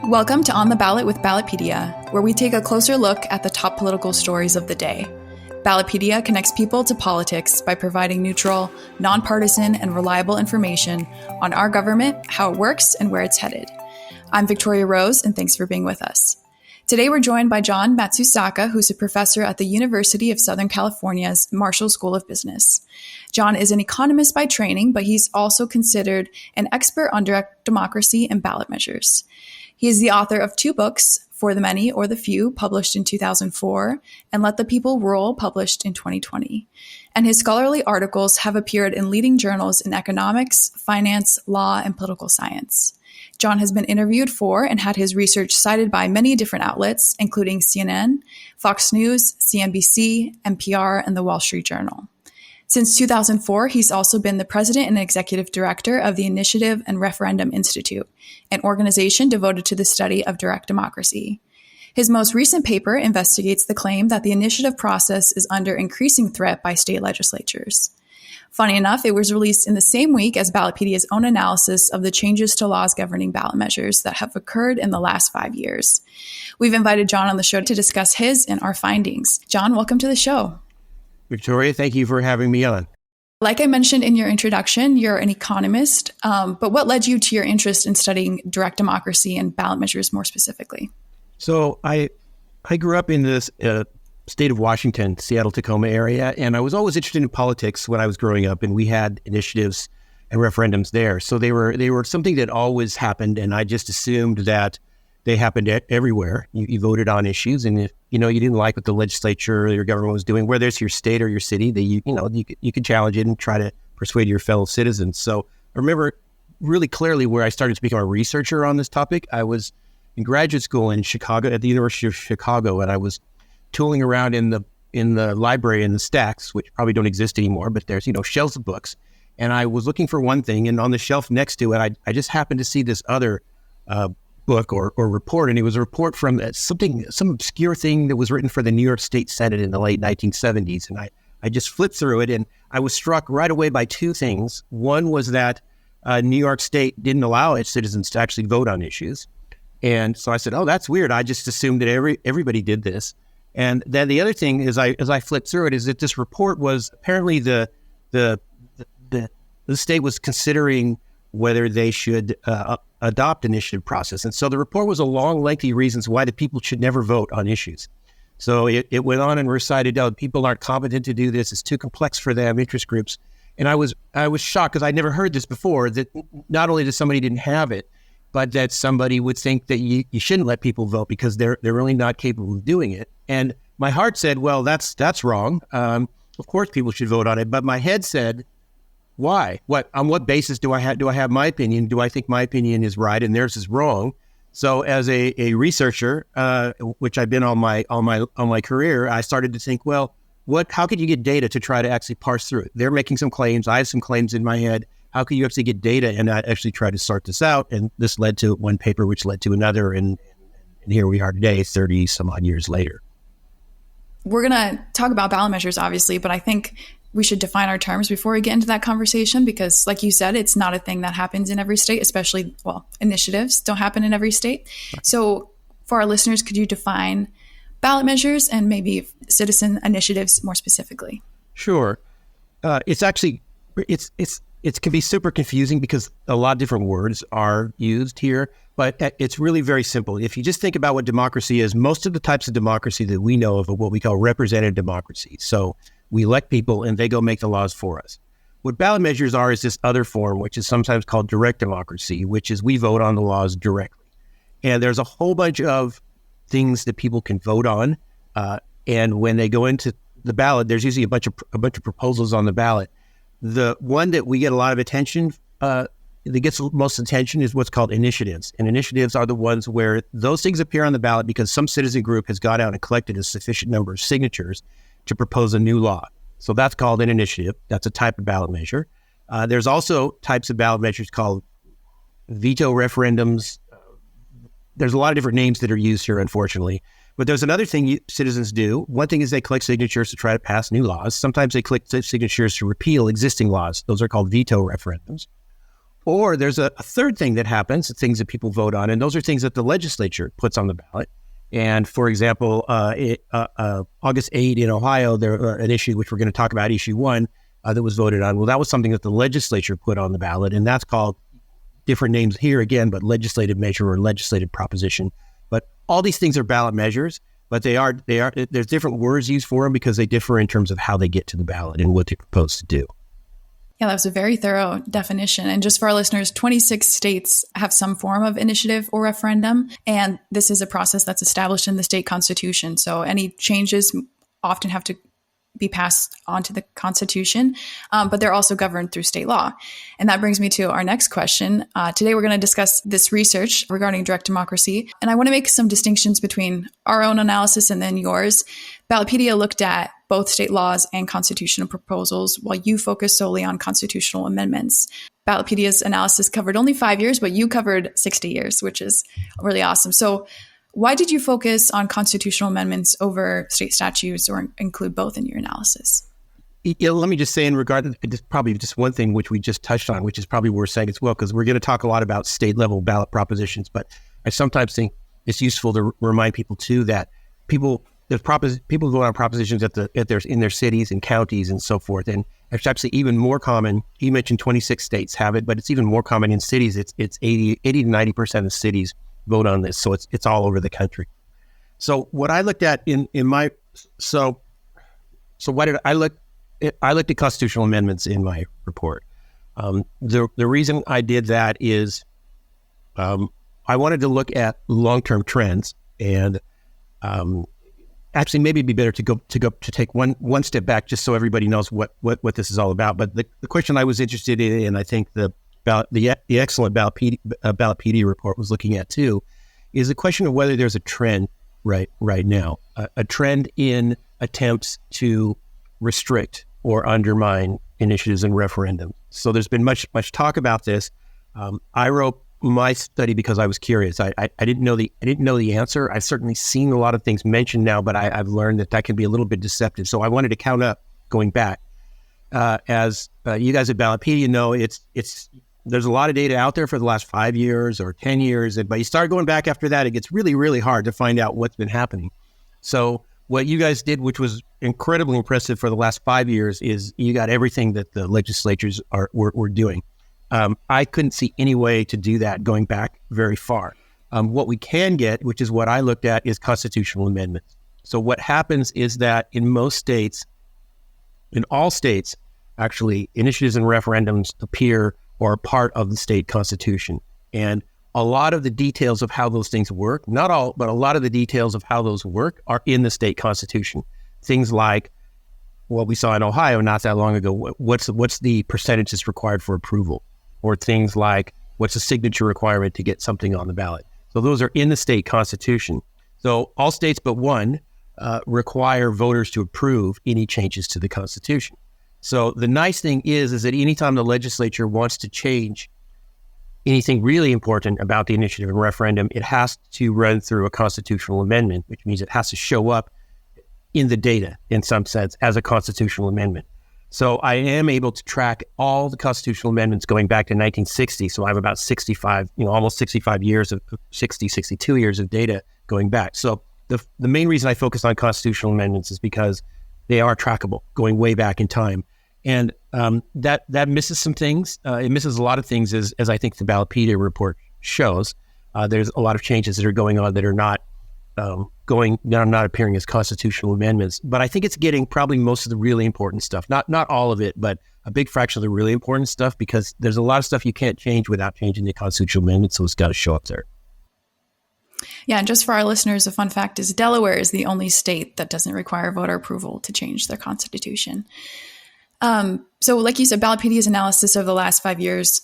Welcome to On the Ballot with Ballotpedia, where we take a closer look at the top political stories of the day. Ballotpedia connects people to politics by providing neutral, nonpartisan, and reliable information on our government, how it works, and where it's headed. I'm Victoria Rose, and thanks for being with us. Today we're joined by John Matsusaka, who's a professor at the University of Southern California's Marshall School of Business. John is an economist by training, but he's also considered an expert on direct democracy and ballot measures. He is the author of two books, For the Many or the Few, published in 2004, and Let the People Rule, published in 2020. And his scholarly articles have appeared in leading journals in economics, finance, law, and political science. John has been interviewed for and had his research cited by many different outlets, including CNN, Fox News, CNBC, NPR, and the Wall Street Journal. Since 2004, he's also been the president and executive director of the Initiative and Referendum Institute, an organization devoted to the study of direct democracy. His most recent paper investigates the claim that the initiative process is under increasing threat by state legislatures. Funny enough, it was released in the same week as Ballotpedia's own analysis of the changes to laws governing ballot measures that have occurred in the last 5 years. We've invited John on the show to discuss his and our findings. John, welcome to the show. Victoria, thank you for having me on. Like I mentioned in your introduction, you're an economist, but what led you to your interest in studying direct democracy and ballot measures more specifically? So I grew up in this state of Washington, Seattle-Tacoma area, and I was always interested in politics when I was growing up, and we had initiatives and referendums there. So they were something that always happened, and I just assumed that they happened everywhere. You voted on issues, and if you didn't like what the legislature or your government was doing, whether it's your state or your city, that you could challenge it and try to persuade your fellow citizens. So I remember really clearly where I started to become a researcher on this topic. I was in graduate school in Chicago at the University of Chicago, and I was tooling around in the library in the stacks, which probably don't exist anymore, but there's shelves of books. And I was looking for one thing, and on the shelf next to it, I just happened to see this other book or report, and it was a report from some obscure thing that was written for the New York State Senate in the late 1970s. And I just flipped through it, and I was struck right away by two things. One was that New York State didn't allow its citizens to actually vote on issues. And so I said, oh, that's weird. I just assumed that everybody did this. And then the other thing, as I flipped through it, is that this report was apparently the state was considering whether they should adopt initiative process. And so the report was a long, lengthy reasons why the people should never vote on issues. So it went on and recited, people aren't competent to do this. It's too complex for them, interest groups. And I was shocked because I'd never heard this before, that not only that somebody didn't have it, but that somebody would think that you shouldn't let people vote because they're really not capable of doing it. And my heart said, well, that's wrong. Of course people should vote on it. But my head said, why? On what basis do I have my opinion? Do I think my opinion is right and theirs is wrong? So as a researcher, which I've been all my career, I started to think, well, how could you get data to try to actually parse through it? They're making some claims. I have some claims in my head. How can you actually get data and actually try to sort this out? And this led to one paper, which led to another. And here we are today, 30 some odd years later. We're going to talk about ballot measures, obviously, but I think we should define our terms before we get into that conversation, because like you said, it's not a thing that happens in every state, especially, initiatives don't happen in every state. So for our listeners, could you define ballot measures and maybe citizen initiatives more specifically? Sure. It can be super confusing because a lot of different words are used here, but it's really very simple. If you just think about what democracy is, most of the types of democracy that we know of are what we call representative democracy. So we elect people and they go make the laws for us. What ballot measures are is this other form, which is sometimes called direct democracy, which is we vote on the laws directly. And there's a whole bunch of things that people can vote on. And when they go into the ballot, there's usually a bunch of proposals on the ballot. The one that we get a lot of attention, that gets most attention, is what's called initiatives. And initiatives are the ones where those things appear on the ballot because some citizen group has got out and collected a sufficient number of signatures to propose a new law. So that's called an initiative. That's a type of ballot measure. There's also types of ballot measures called veto referendums. There's a lot of different names that are used here, unfortunately. But there's another thing citizens do. One thing is they collect signatures to try to pass new laws. Sometimes they collect signatures to repeal existing laws. Those are called veto referendums. Or there's a third thing that happens, things that people vote on, and those are things that the legislature puts on the ballot. And for example, August 8 in Ohio, there an issue which we're going to talk about, issue 1, that was voted on. Well, that was something that the legislature put on the ballot, and that's called different names here again, but legislative measure or legislative proposition. But all these things are ballot measures, but there's different words used for them because they differ in terms of how they get to the ballot and what they propose to do. Yeah, that was a very thorough definition. And just for our listeners, 26 states have some form of initiative or referendum. And this is a process that's established in the state constitution. So any changes often have to be passed onto the Constitution, but they're also governed through state law. And that brings me to our next question. Today, we're going to discuss this research regarding direct democracy. And I want to make some distinctions between our own analysis and then yours. Ballotpedia looked at both state laws and constitutional proposals, while you focus solely on constitutional amendments. Ballotpedia's analysis covered only 5 years, but you covered 60 years, which is really awesome. So why did you focus on constitutional amendments over state statutes or include both in your analysis? Yeah, let me just say in regard to probably just one thing which we just touched on, which is probably worth saying as well, because we're going to talk a lot about state level ballot propositions, but I sometimes think it's useful to remind people too that people vote on propositions in their cities and counties and so forth, and it's actually even more common. You mentioned 26 states have it, but it's even more common in cities. It's 80 to 90% of cities vote on this, so it's all over the country. So what I looked at I looked at constitutional amendments in my report. The reason I did that is I wanted to look at long-term trends, and actually maybe it'd be better to take one step back just so everybody knows what this is all about. But the question I was interested in, and I think the excellent Ballotpedia report was looking at too, is the question of whether there's a trend right now, a trend in attempts to restrict or undermine initiatives and referendums. So there's been much talk about this. I wrote my study because I was curious. I didn't know the answer. I've certainly seen a lot of things mentioned now, but I've learned that can be a little bit deceptive. So I wanted to count up going back. As you guys at Ballotpedia know, there's a lot of data out there for the last 5 years or 10 years, but you start going back after that, it gets really, really hard to find out what's been happening. So what you guys did, which was incredibly impressive for the last 5 years, is you got everything that the legislatures were doing. I couldn't see any way to do that going back very far. What we can get, which is what I looked at, is constitutional amendments. So what happens is that in most states, in all states, actually, initiatives and referendums appear or are part of the state constitution. And a lot of the details of how those things work, not all, but a lot of the details of how those work are in the state constitution. Things like what we saw in Ohio not that long ago, what's the percentages required for approval? Or things like what's the signature requirement to get something on the ballot? So those are in the state constitution. So all states but one require voters to approve any changes to the constitution. So the nice thing is that anytime the legislature wants to change anything really important about the initiative and referendum, it has to run through a constitutional amendment, which means it has to show up in the data in some sense as a constitutional amendment. So I am able to track all the constitutional amendments going back to 1960. So I have about 65, almost 62 years of data going back. So the main reason I focus on constitutional amendments is because they are trackable going way back in time. And that misses some things. It misses a lot of things, as I think the Ballotpedia report shows. There's a lot of changes that are going on that are not appearing as constitutional amendments. But I think it's getting probably most of the really important stuff. Not all of it, but a big fraction of the really important stuff, because there's a lot of stuff you can't change without changing the constitutional amendment, so it's got to show up there. Yeah, and just for our listeners, a fun fact is Delaware is the only state that doesn't require voter approval to change their constitution. So like you said, Ballotpedia's analysis over the last 5 years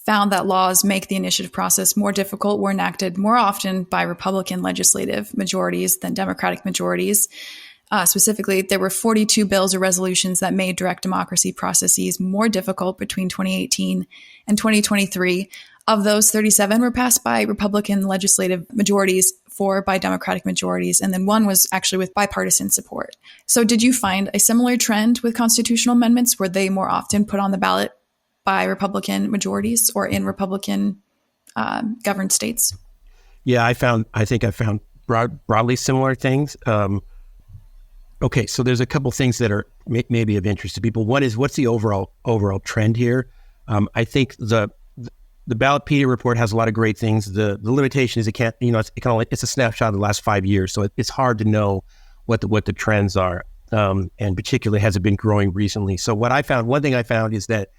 found that laws make the initiative process more difficult, were enacted more often by Republican legislative majorities than Democratic majorities. Specifically, there were 42 bills or resolutions that made direct democracy processes more difficult between 2018 and 2023. Of those, 37 were passed by Republican legislative majorities, 4 by Democratic majorities, and then 1 was actually with bipartisan support. So did you find a similar trend with constitutional amendments? Were they more often put on the ballot by Republican majorities or in Republican governed states? Yeah, I think I found broadly similar things. Okay, so there's a couple things that are maybe of interest to people. One is, what's the overall trend here? I think the Ballotpedia report has a lot of great things. The limitation is it's a snapshot of the last 5 years, so it's hard to know what the trends are, and particularly has it been growing recently. So one thing I found is that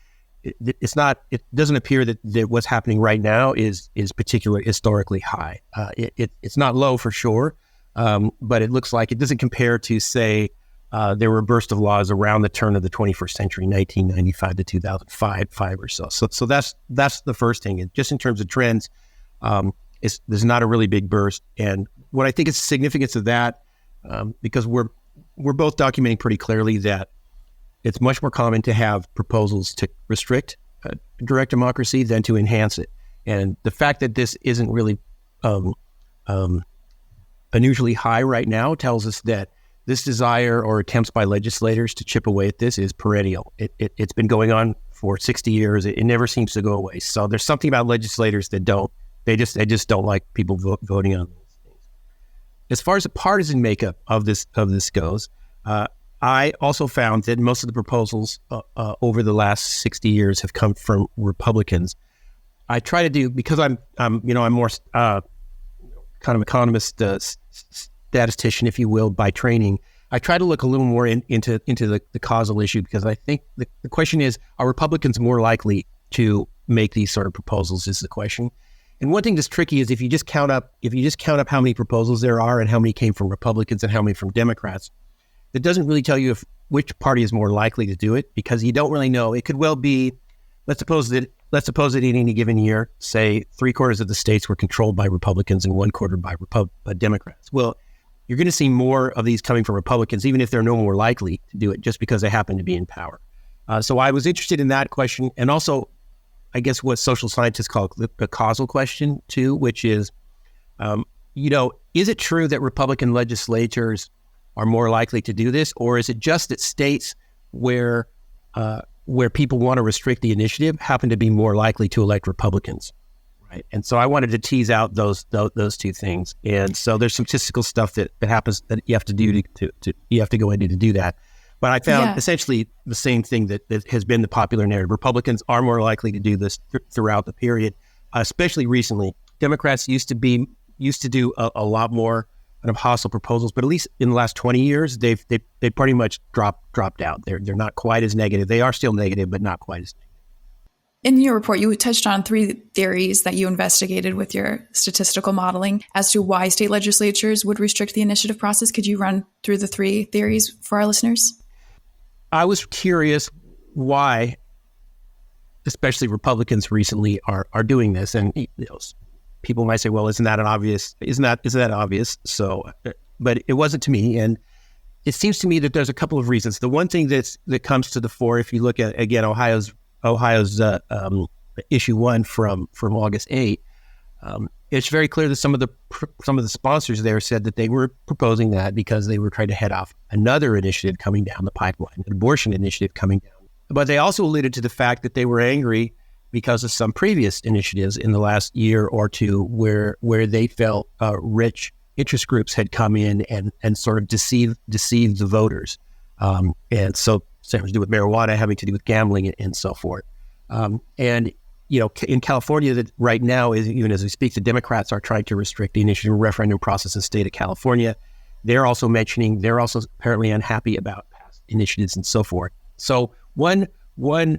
it doesn't appear that what's happening right now is particularly historically high. It's not low for sure, but it looks like it doesn't compare to, say, there were a burst of laws around the turn of the 21st century, 1995 to 2005 or so. So that's the first thing. And just in terms of trends, there's not a really big burst. And what I think is the significance of that, because we're both documenting pretty clearly that it's much more common to have proposals to restrict direct democracy than to enhance it. And the fact that this isn't really unusually high right now tells us that this desire or attempts by legislators to chip away at this is perennial. It's been going on for 60 years. It never seems to go away. So there's something about legislators that they just don't like people voting on these things. As far as the partisan makeup of this goes, I also found that most of the proposals over the last 60 years have come from Republicans. I try to do, because I'm more kind of economist, statistician, if you will, by training. I try to look a little more into the causal issue, because I think the question is, are Republicans more likely to make these sort of proposals is the question. And one thing that's tricky is if you just count up how many proposals there are and how many came from Republicans and how many from Democrats, that doesn't really tell you which party is more likely to do it, because you don't really know. It could well be, let's suppose that in any given year, say 3/4 of the states were controlled by Republicans and 1/4 by Democrats. Well, you're going to see more of these coming from Republicans, even if they're no more likely to do it, just because they happen to be in power. So I was interested in that question, and also, I guess, what social scientists call the causal question too, which is, is it true that Republican legislators are more likely to do this, or is it just that states where people want to restrict the initiative happen to be more likely to elect Republicans, right? And so I wanted to tease out those two things. And so there's some statistical stuff that happens that you have to do you have to go into to do that. But I found essentially the same thing that has been the popular narrative. Republicans are more likely to do this throughout the period, especially recently. Democrats used to do a lot more kind of hostile proposals, but at least in the last 20 years, they pretty much dropped out. They're not quite as negative. They are still negative, but not quite as negative. In your report, you touched on 3 theories that you investigated with your statistical modeling as to why state legislatures would restrict the initiative process. Could you run through the 3 theories for our listeners? I was curious why, especially Republicans recently, are doing this, and people might say, "Well, isn't that obvious?" So, but it wasn't to me, and it seems to me that there's a couple of reasons. The one thing that comes to the fore, if you look at again Ohio's issue 1 from August 8, it's very clear that some of the sponsors there said that they were proposing that because they were trying to head off another initiative coming down the pipeline, an abortion initiative coming down. But they also alluded to the fact that they were angry because of some previous initiatives in the last year or two where they felt rich interest groups had come in and sort of deceived the voters. And so something to do with marijuana, having to do with gambling and so forth. And in California, that right now, even as we speak, the Democrats are trying to restrict the initiative referendum process in the state of California. They're also apparently unhappy about past initiatives and so forth. So one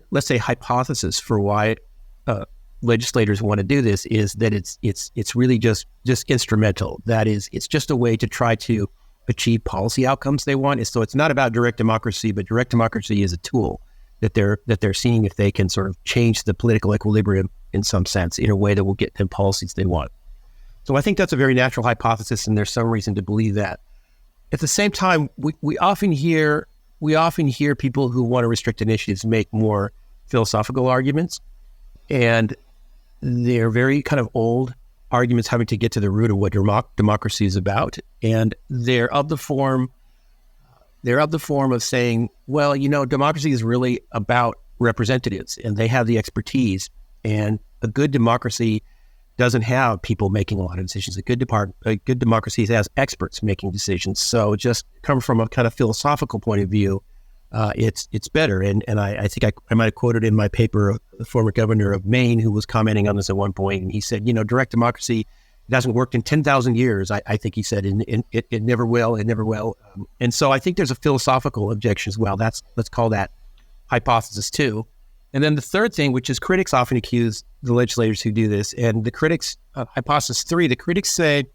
let's say hypothesis for why legislators want to do this is that it's really just instrumental. That is, it's just a way to try to achieve policy outcomes they want. So it's not about direct democracy, but direct democracy is a tool that they're seeing if they can sort of change the political equilibrium in some sense in a way that will get them policies they want. So I think that's a very natural hypothesis, and there's some reason to believe that. At the same time, we often hear people who want to restrict initiatives make more philosophical arguments, and they're very kind of old arguments having to get to the root of what democracy is about, and they're of the form of saying, well, democracy is really about representatives, and they have the expertise. And a good democracy doesn't have people making a lot of decisions. A good democracy has experts making decisions. So just come from a kind of philosophical point of view, it's better. And I think I might have quoted in my paper the former governor of Maine who was commenting on this at one point, and he said, direct democracy, it hasn't worked in 10,000 years. I think he said, and it never will, it never will. And so I think there's a philosophical objection as well. Let's call that hypothesis 2. And then the third thing, which is critics often accuse the legislators who do this, and the critics, hypothesis 3, the critics say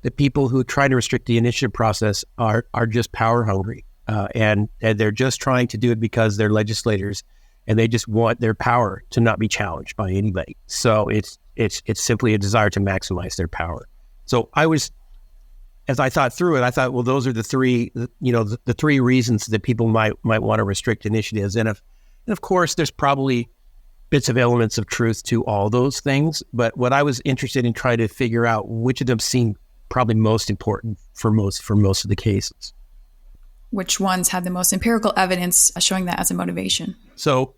that people who try to restrict the initiative process are just power hungry, and they're just trying to do it because they're legislators, and they just want their power to not be challenged by anybody. So it's simply a desire to maximize their power. So as I thought through it, I thought, well, those are the three, the three reasons that people might want to restrict initiatives, and of course, there's probably bits of elements of truth to all those things. But what I was interested in trying to figure out which of them seemed probably most important for most of the cases. Which ones had the most empirical evidence showing that as a motivation? So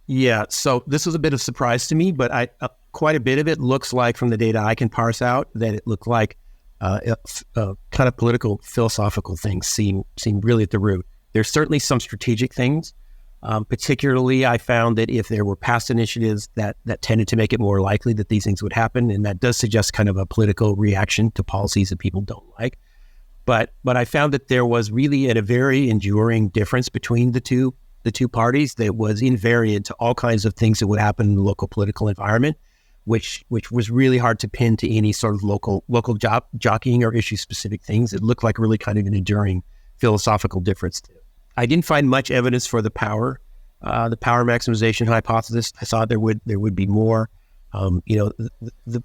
this was a bit of surprise to me, but quite a bit of it looks like, from the data I can parse out, that it looked like kind of political, philosophical things seem really at the root. There's certainly some strategic things. Particularly, I found that if there were past initiatives that tended to make it more likely that these things would happen, and that does suggest kind of a political reaction to policies that people don't like. But I found that there was really a very enduring difference between the two parties that was invariant to all kinds of things that would happen in the local political environment, which was really hard to pin to any sort of local jockeying or issue-specific things. It looked like really kind of an enduring philosophical difference. I didn't find much evidence for the power maximization hypothesis. I thought there would be more. The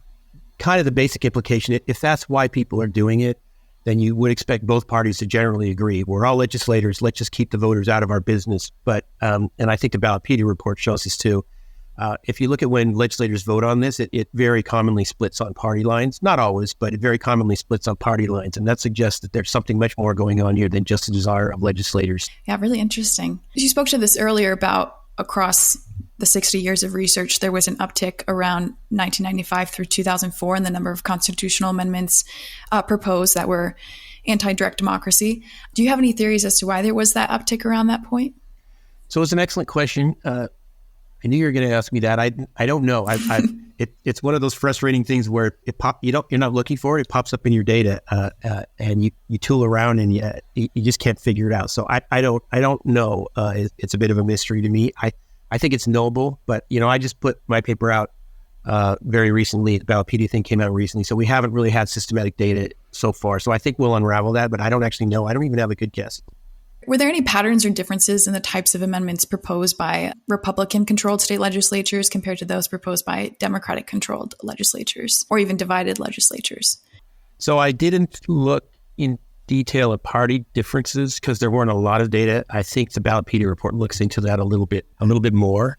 kind of the basic implication, if that's why people are doing it, then you would expect both parties to generally agree. We're all legislators. Let's just keep the voters out of our business. But and I think the Ballotpedia report shows this too. If you look at when legislators vote on this, it very commonly splits on party lines. Not always, but it very commonly splits on party lines. And that suggests that there's something much more going on here than just a desire of legislators. Yeah, really interesting. You spoke to this earlier about across the 60 years of research, there was an uptick around 1995 through 2004 in the number of constitutional amendments proposed that were anti-direct democracy. Do you have any theories as to why there was that uptick around that point? So it's an excellent question. I knew you were going to ask me that. I don't know. It's one of those frustrating things where you're not looking for it. It pops up in your data, and you tool around and you just can't figure it out. So I don't know. It's a bit of a mystery to me. I think it's knowable, but I just put my paper out very recently. The Ballotpedia thing came out recently, so we haven't really had systematic data so far. So I think we'll unravel that, but I don't actually know. I don't even have a good guess. Were there any patterns or differences in the types of amendments proposed by Republican-controlled state legislatures compared to those proposed by Democratic-controlled legislatures or even divided legislatures? So I didn't look in detail at party differences because there weren't a lot of data. I think the Ballotpedia report looks into that a little bit more.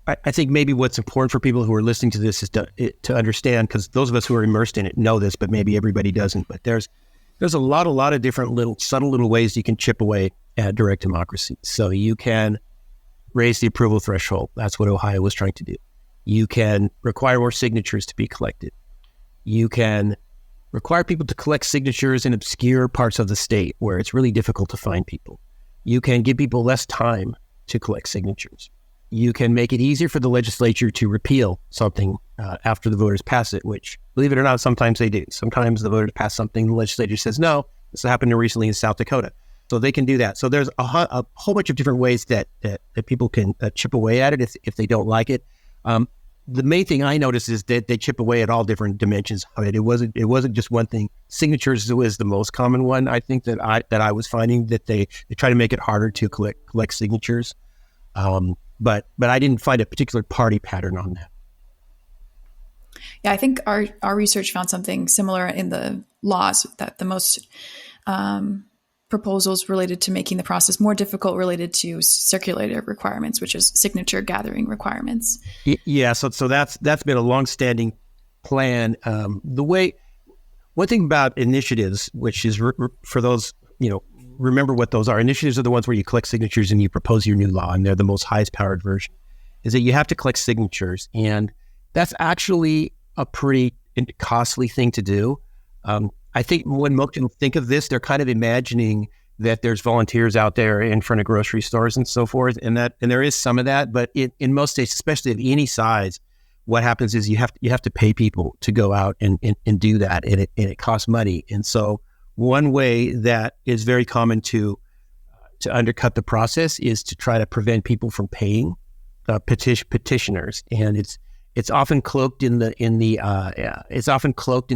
I think maybe what's important for people who are listening to this is to understand, because those of us who are immersed in it know this, but maybe everybody doesn't. But there's a lot of different subtle little ways you can chip away at direct democracy. So you can raise the approval threshold. That's what Ohio was trying to do. You can require more signatures to be collected. You can require people to collect signatures in obscure parts of the state where it's really difficult to find people. You can give people less time to collect signatures. You can make it easier for the legislature to repeal something after the voters pass it, which, believe it or not, sometimes they do. Sometimes the voters pass something, the legislature says, no. This happened recently in South Dakota. So they can do that. So there's a whole bunch of different ways that people can chip away at it if they don't like it. The main thing I noticed is that they chip away at all different dimensions of it. It wasn't just one thing. Signatures was the most common one, I think, that I was finding, that they try to make it harder to collect signatures. But I didn't find a particular party pattern on that. Yeah, I think our research found something similar in the laws, that the most proposals related to making the process more difficult related to circulator requirements, which is signature gathering requirements. Yeah, so that's been a longstanding plan. One thing about initiatives, which is for those remember what those are. Initiatives are the ones where you collect signatures and you propose your new law, and they're the most highest powered version. Is that you have to collect signatures, and that's actually a pretty costly thing to do. I think when most people think of this, they're kind of imagining that there's volunteers out there in front of grocery stores and so forth, and there is some of that. But in most states, especially of any size, what happens is you have to pay people to go out and do that, and it costs money. And so one way that is very common to undercut the process is to try to prevent people from paying petitioners, and it's often cloaked in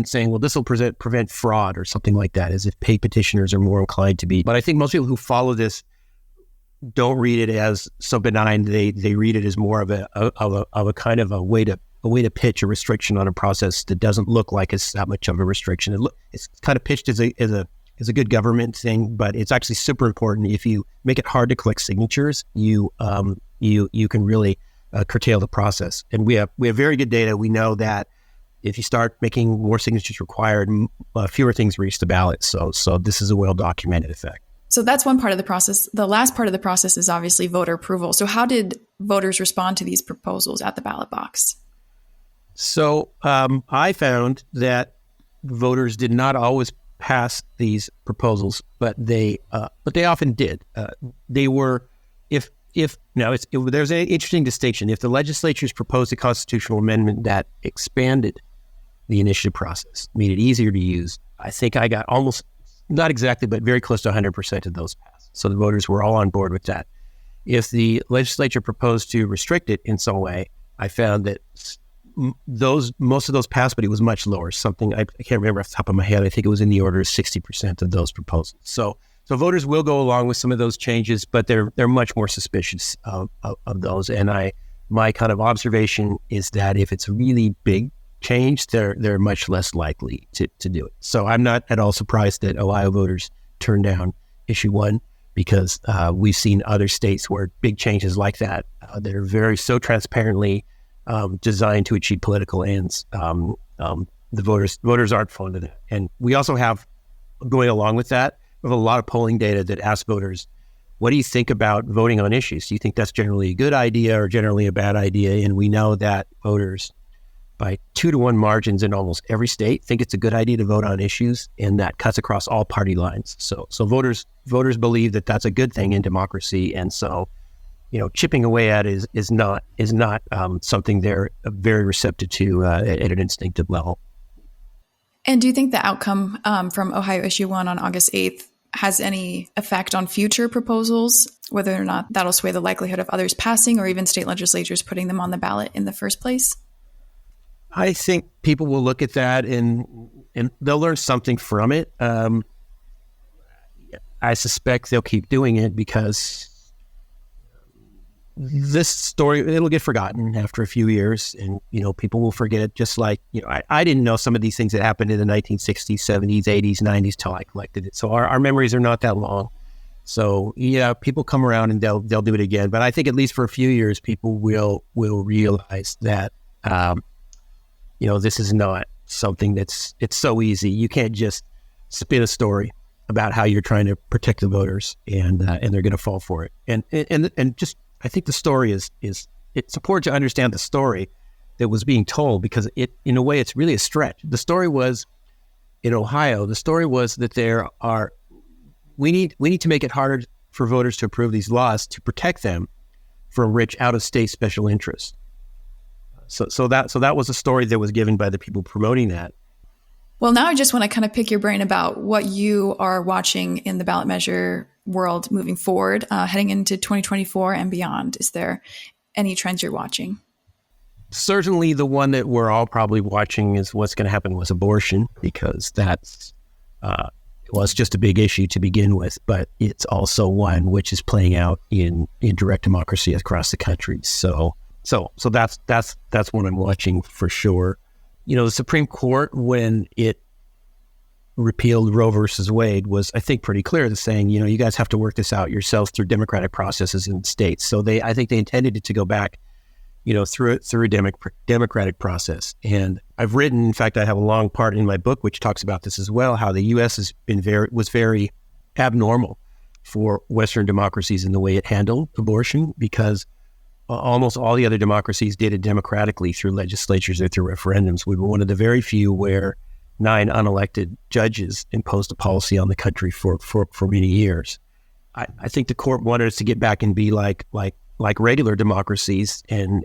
saying, well, this will prevent fraud or something like that, as if paid petitioners are more inclined to be. But I think most people who follow this don't read it as so benign. They read it as more of a kind of a way to pitch a restriction on a process that doesn't look like it's that much of a restriction. It's kind of pitched as a good government thing, but it's actually super important. If you make it hard to collect signatures, you can really curtail the process. And we have very good data. We know that if you start making more signatures required, fewer things reach the ballot. So this is a well-documented effect. So that's one part of the process. The last part of the process is obviously voter approval. So how did voters respond to these proposals at the ballot box? So I found that voters did not always pass these proposals, but they often did. They were, there's an interesting distinction. If the legislatures proposed a constitutional amendment that expanded the initiative process, made it easier to use, I think I got almost, not exactly, but very close to 100% of those passed. So the voters were all on board with that. If the legislature proposed to restrict it in some way, I found that most of those passed, but it was much lower. Something I can't remember off the top of my head. I think it was in the order of 60% of those proposals. So voters will go along with some of those changes, but they're much more suspicious of those. And my kind of observation is that if it's a really big change, they're much less likely to do it. So I'm not at all surprised that Ohio voters turned down issue 1, because we've seen other states where big changes like that that are so transparently designed to achieve political ends. The voters aren't fond of that. And we also have, going along with that, we have a lot of polling data that asks voters, what do you think about voting on issues? Do you think that's generally a good idea or generally a bad idea? And we know that voters, by 2-to-1 margins in almost every state, think it's a good idea to vote on issues, and that cuts across all party lines. So voters believe that that's a good thing in democracy, and so chipping away at is not something they're very receptive to at an instinctive level. And do you think the outcome from Ohio Issue 1 on August 8th has any effect on future proposals, whether or not that'll sway the likelihood of others passing or even state legislatures putting them on the ballot in the first place? I think people will look at that and they'll learn something from it. I suspect they'll keep doing it because this story, it'll get forgotten after a few years, and people will forget it. Just like I didn't know some of these things that happened in the 1960s, 70s, 80s, 90s till I collected it. So our memories are not that long. So yeah, people come around and they'll do it again. But I think at least for a few years, people will realize that this is not something it's so easy. You can't just spin a story about how you're trying to protect the voters and they're going to fall for it. And just, I think the story is it's important to understand the story that was being told, because in a way it's really a stretch. The story was in Ohio. The story was that we need to make it harder for voters to approve these laws to protect them from rich out-of-state special interests. So that was a story that was given by the people promoting that. Well, now I just want to kind of pick your brain about what you are watching in the ballot measure world moving forward, heading into 2024 and beyond. Is there any trends you're watching? Certainly the one that we're all probably watching is what's going to happen with abortion, because that's it's just a big issue to begin with, but it's also one which is playing out in direct democracy across the country. So that's one I'm watching for sure. The Supreme Court, when it repealed Roe versus Wade, was, I think, pretty clear to saying, you guys have to work this out yourselves through democratic processes in states. So I think they intended it to go back, through a democratic process. And I've written, in fact, I have a long part in my book which talks about this as well, how the U.S. was very abnormal for Western democracies in the way it handled abortion, because almost all the other democracies did it democratically through legislatures or through referendums. We were one of the very few where 9 unelected judges imposed a policy on the country for many years. I think the court wanted us to get back and be like regular democracies and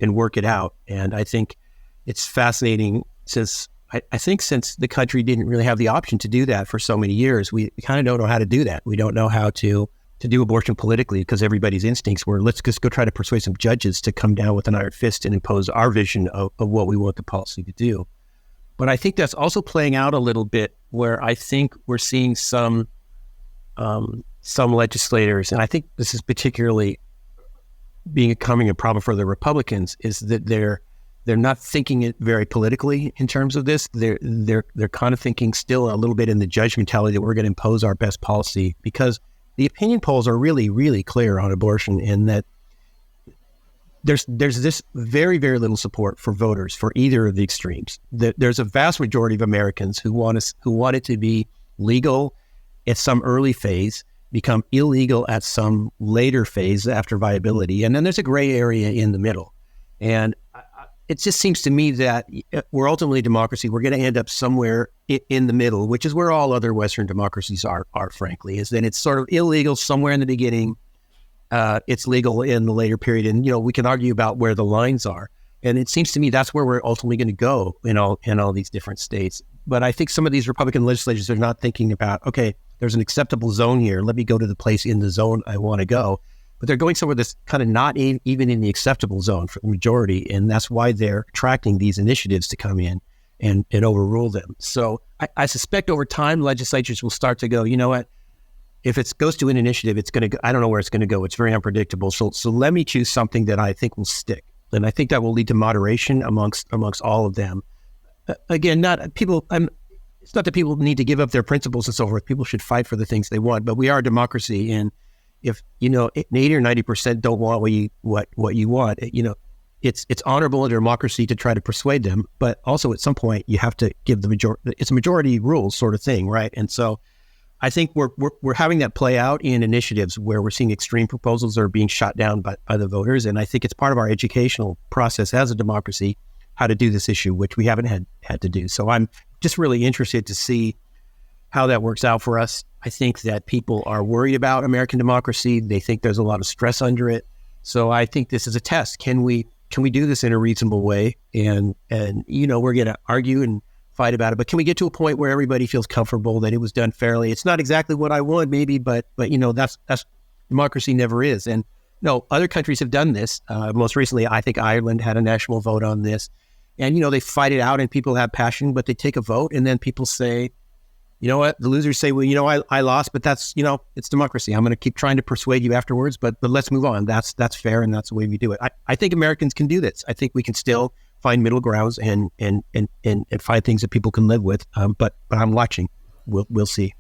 work it out. And I think it's fascinating since the country didn't really have the option to do that for so many years. We kind of don't know how to do that. We don't know how to do abortion politically, because everybody's instincts were, let's just go try to persuade some judges to come down with an iron fist and impose our vision of what we want the policy to do. But I think that's also playing out a little bit, where I think we're seeing some legislators, and I think this is particularly becoming a problem for the Republicans, is that they're not thinking it very politically in terms of this. They're kind of thinking still a little bit in the judge mentality that we're going to impose our best policy, because the opinion polls are really, really clear on abortion, in that there's this very, very little support for voters for either of the extremes. There's a vast majority of Americans who want it to be legal at some early phase, become illegal at some later phase after viability, and then there's a gray area in the middle. And it just seems to me that we're ultimately a democracy. We're going to end up somewhere in the middle, which is where all other Western democracies are frankly, is that it's sort of illegal somewhere in the beginning. It's legal in the later period. And, we can argue about where the lines are. And it seems to me that's where we're ultimately going to go in all these different states. But I think some of these Republican legislators are not thinking about, okay, there's an acceptable zone here. Let me go to the place in the zone I want to go. But they're going somewhere that's kind of not even in the acceptable zone for the majority. And that's why they're attracting these initiatives to come in and overrule them. So I suspect over time, legislatures will start to go, you know what, if it goes to an initiative, it's going to go, I don't know where it's going to go. It's very unpredictable. So let me choose something that I think will stick. And I think that will lead to moderation amongst all of them. Again, it's not that people need to give up their principles and so forth. People should fight for the things they want, but we are a democracy. And if, 80 or 90% don't want what you want, it's honorable in a democracy to try to persuade them, but also at some point you have to give the majority, it's a majority rules sort of thing, right? And so I think we're having that play out in initiatives where we're seeing extreme proposals that are being shot down by the voters. And I think it's part of our educational process as a democracy, how to do this issue, which we haven't had to do. So I'm just really interested to see how that works out for us. I think that people are worried about American democracy. They think there's a lot of stress under it. So I think this is a test. Can we do this in a reasonable way? And we're going to argue and fight about it, but can we get to a point where everybody feels comfortable that it was done fairly? It's not exactly what I want, maybe, but that's democracy never is. And no, other countries have done this. Most recently, I think Ireland had a national vote on this, and they fight it out, and people have passion, but they take a vote, and then people say, you know what? The losers say, well, I lost, but that's it's democracy. I'm going to keep trying to persuade you afterwards, but let's move on. That's fair, and that's the way we do it. I think Americans can do this. I think we can still find middle grounds and find things that people can live with. But I'm watching. We'll see.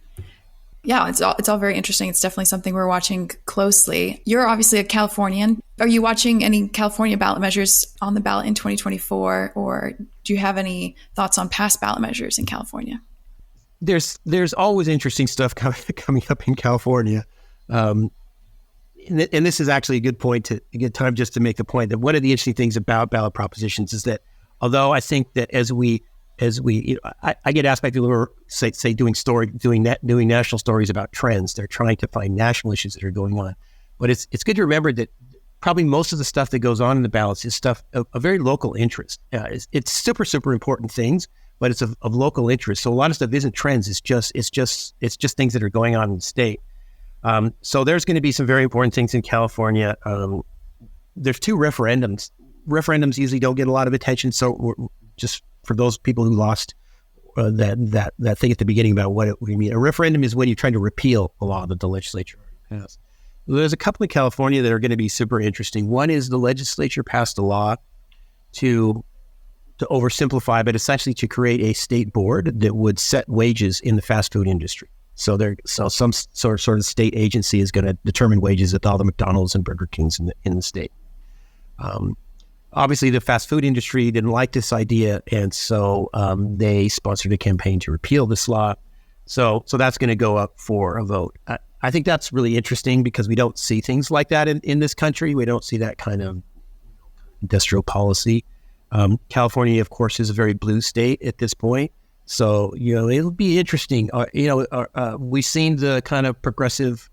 Yeah, it's all very interesting. It's definitely something we're watching closely. You're obviously a Californian. Are you watching any California ballot measures on the ballot in 2024, or do you have any thoughts on past ballot measures in California? There's always interesting stuff coming up in California. And this is actually a good point a good time just to make the point that one of the interesting things about ballot propositions is that although I think that as we I get asked by people who are say doing national stories about trends. They're trying to find national issues that are going on, but it's good to remember that probably most of the stuff that goes on in the ballots is stuff of very local interest. It's super important things, but it's of local interest. So a lot of stuff isn't trends. It's just things that are going on in the state. So there's going to be some very important things in California. There's 2 referendums. Referendums usually don't get a lot of attention. So just for those people who lost that thing at the beginning about what you mean, a referendum is when you're trying to repeal a law that the legislature already passed. There's a couple in California that are going to be super interesting. One is the legislature passed a law to oversimplify, but essentially to create a state board that would set wages in the fast food industry. So some sort of state agency is going to determine wages at all the McDonald's and Burger Kings in the state. Obviously, the fast food industry didn't like this idea, and so they sponsored a campaign to repeal this law. So that's going to go up for a vote. I think that's really interesting because we don't see things like that in this country. We don't see that kind of industrial policy. California, of course, is a very blue state at this point. So, it'll be interesting. We've seen the kind of progressive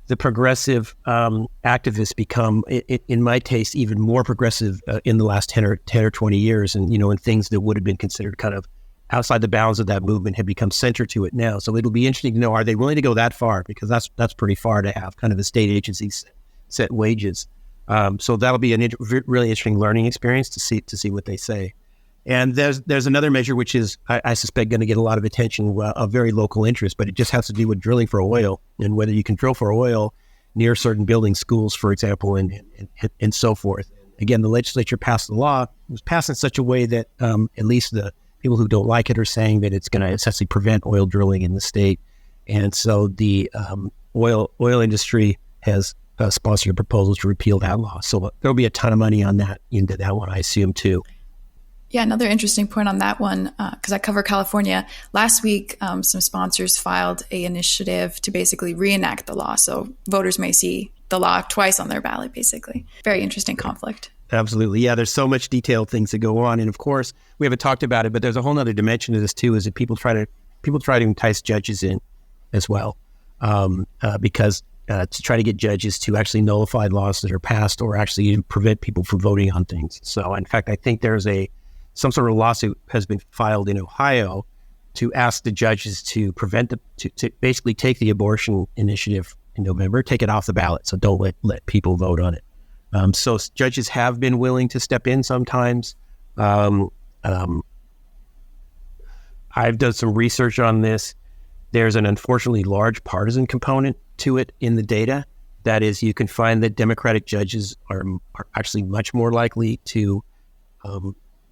activists become, in my taste, even more progressive in the last 10 or 20 years. And, and things that would have been considered kind of outside the bounds of that movement have become center to it now. So it'll be interesting to know, are they willing to go that far? Because that's pretty far to have kind of the state agencies set wages. So that'll be a really interesting learning experience to see what they say. And there's another measure which is, I suspect, going to get a lot of attention, of very local interest, but it just has to do with drilling for oil and whether you can drill for oil near certain buildings, schools, for example, and so forth. Again, the legislature passed the law. It was passed in such a way that at least the people who don't like it are saying that it's going to essentially prevent oil drilling in the state. And so the oil industry has sponsored a proposal to repeal that law. So there'll be a ton of money into that one, I assume, too. Yeah, another interesting point on that one, because I cover California. Last week, some sponsors filed an initiative to basically reenact the law. So voters may see the law twice on their ballot, basically. Very interesting conflict. Absolutely. Yeah, there's so much detailed things that go on. And of course, we haven't talked about it, but there's a whole other dimension to this too, is that people try to entice judges in as well, because to try to get judges to actually nullify laws that are passed or actually prevent people from voting on things. So in fact, I think there's some sort of lawsuit has been filed in Ohio to ask the judges to to basically take the abortion initiative in November, take it off the ballot. So don't let people vote on it. So judges have been willing to step in sometimes. I've done some research on this. There's an unfortunately large partisan component to it in the data. That is, you can find that Democratic judges are actually much more likely to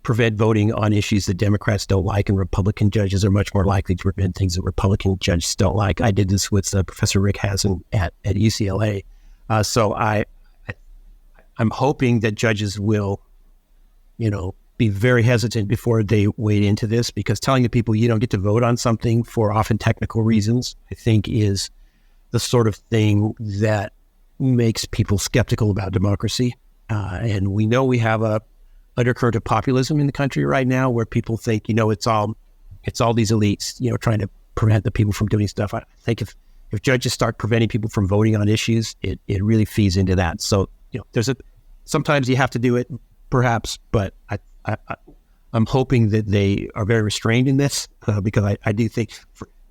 prevent voting on issues that Democrats don't like, and Republican judges are much more likely to prevent things that Republican judges don't like. I did this with Professor Rick Hasen at UCLA. So I'm hoping that judges will, be very hesitant before they wade into this, because telling the people you don't get to vote on something for often technical reasons, I think, is the sort of thing that makes people skeptical about democracy. And we know we have a undercurrent of populism in the country right now, where people think, it's all these elites, trying to prevent the people from doing stuff. I think if judges start preventing people from voting on issues, it really feeds into that. So, sometimes you have to do it, perhaps, but I'm hoping that they are very restrained in this, because I do think,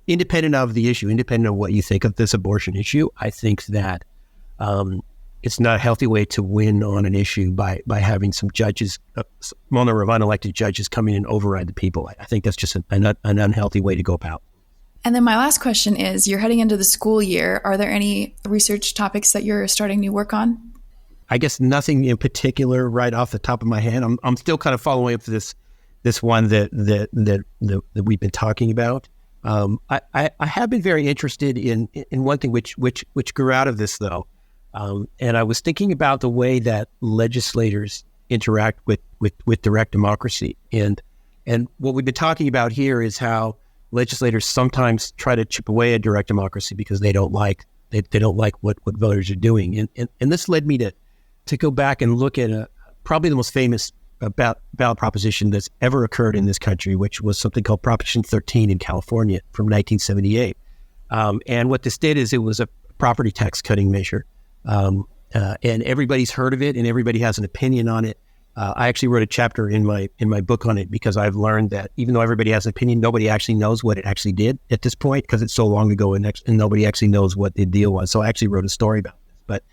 independent of the issue, independent of what you think of this abortion issue, I think that it's not a healthy way to win on an issue by having some judges, a small number of unelected judges, come in and override the people. I think that's just an unhealthy way to go about. And then my last question is, you're heading into the school year. Are there any research topics that you're starting new work on? I guess nothing in particular right off the top of my head. I'm still kind of following up this one that we've been talking about. I have been very interested in one thing which grew out of this, though. And I was thinking about the way that legislators interact with direct democracy. And what we've been talking about here is how legislators sometimes try to chip away at direct democracy because they don't like what voters are doing. And this led me to go back and look at probably the most famous ballot proposition that's ever occurred in this country, which was something called Proposition 13 in California from 1978. And what this did is it was a property tax cutting measure. And everybody's heard of it and everybody has an opinion on it. I actually wrote a chapter in my book on it, because I've learned that even though everybody has an opinion, nobody actually knows what it actually did at this point, because it's so long ago and nobody actually knows what the deal was. So I actually wrote a story about this, but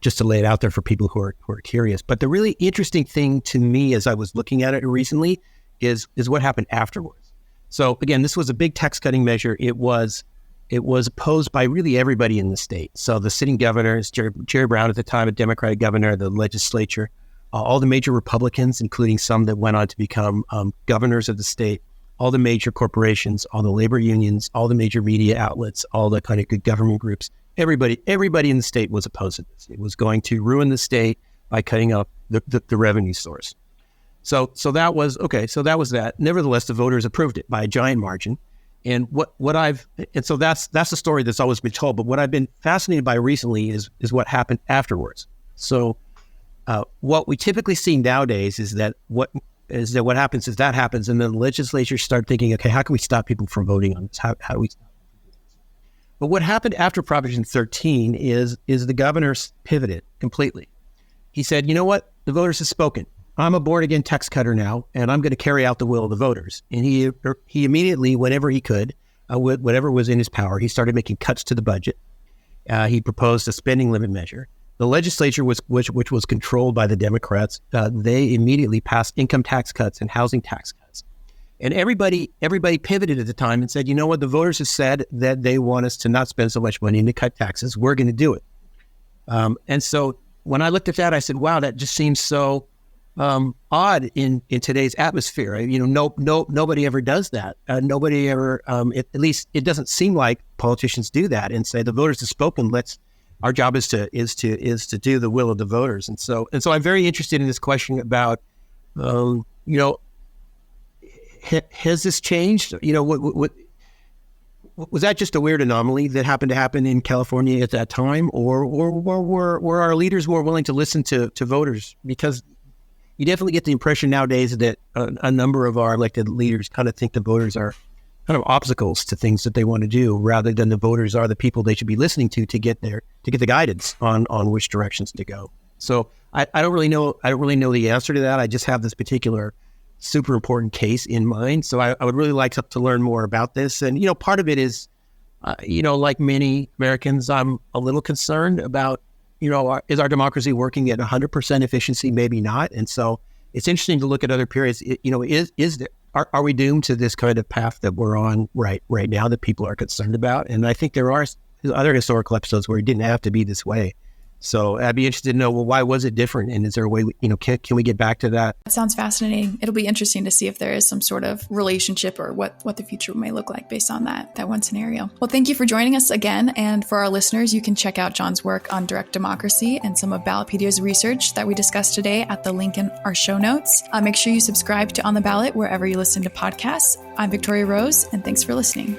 just to lay it out there for people who are curious. But the really interesting thing to me as I was looking at it recently is what happened afterwards. So again, this was a big tax cutting measure. It was opposed by really everybody in the state. So the sitting governors, Jerry Brown at the time, a Democratic governor, the legislature, all the major Republicans, including some that went on to become governors of the state, all the major corporations, all the labor unions, all the major media outlets, all the kind of good government groups, everybody in the state was opposed to this. It was going to ruin the state by cutting up the revenue source. So that was okay. So that was that. Nevertheless, the voters approved it by a giant margin. And so that's the story that's always been told. But what I've been fascinated by recently is what happened afterwards. So what we typically see nowadays is that what happens is that happens, and then the legislature start thinking, okay, how can we stop people from voting on this? How do we stop? But what happened after Proposition 13 is the governor pivoted completely. He said, you know what? The voters have spoken. I'm a born-again tax cutter now, and I'm going to carry out the will of the voters. And he immediately, whenever he could, whatever was in his power, he started making cuts to the budget. He proposed a spending limit measure. The legislature, which was controlled by the Democrats, they immediately passed income tax cuts and housing tax cuts. And everybody pivoted at the time and said, you know what? The voters have said that they want us to not spend so much money and to cut taxes. We're going to do it. And so when I looked at that, I said, wow, that just seems so odd in today's atmosphere. Nobody ever does that. Nobody ever, at least it doesn't seem like politicians do that and say the voters have spoken. Our job is to do the will of the voters. And so I'm very interested in this question about, has this changed? What was that just a weird anomaly that happened to happen in California at that time, or were our leaders more willing to listen to voters? Because you definitely get the impression nowadays that a number of our elected leaders kind of think the voters are kind of obstacles to things that they want to do, rather than the voters are the people they should be listening to get the guidance on which directions to go. So I don't really know the answer to that. I just have this particular super important case in mind. So I would really like to learn more about this. And, part of it is, like many Americans, I'm a little concerned about, is our democracy working at 100% efficiency? Maybe not. And so it's interesting to look at other periods. Are we doomed to this kind of path that we're on right now that people are concerned about? And I think there are other historical episodes where it didn't have to be this way. So I'd be interested to know, well, why was it different? And is there a way, can we get back to that? That sounds fascinating. It'll be interesting to see if there is some sort of relationship or what the future may look like based on that one scenario. Well, thank you for joining us again. And for our listeners, you can check out John's work on direct democracy and some of Ballotpedia's research that we discussed today at the link in our show notes. Make sure you subscribe to On the Ballot wherever you listen to podcasts. I'm Victoria Rose, and thanks for listening.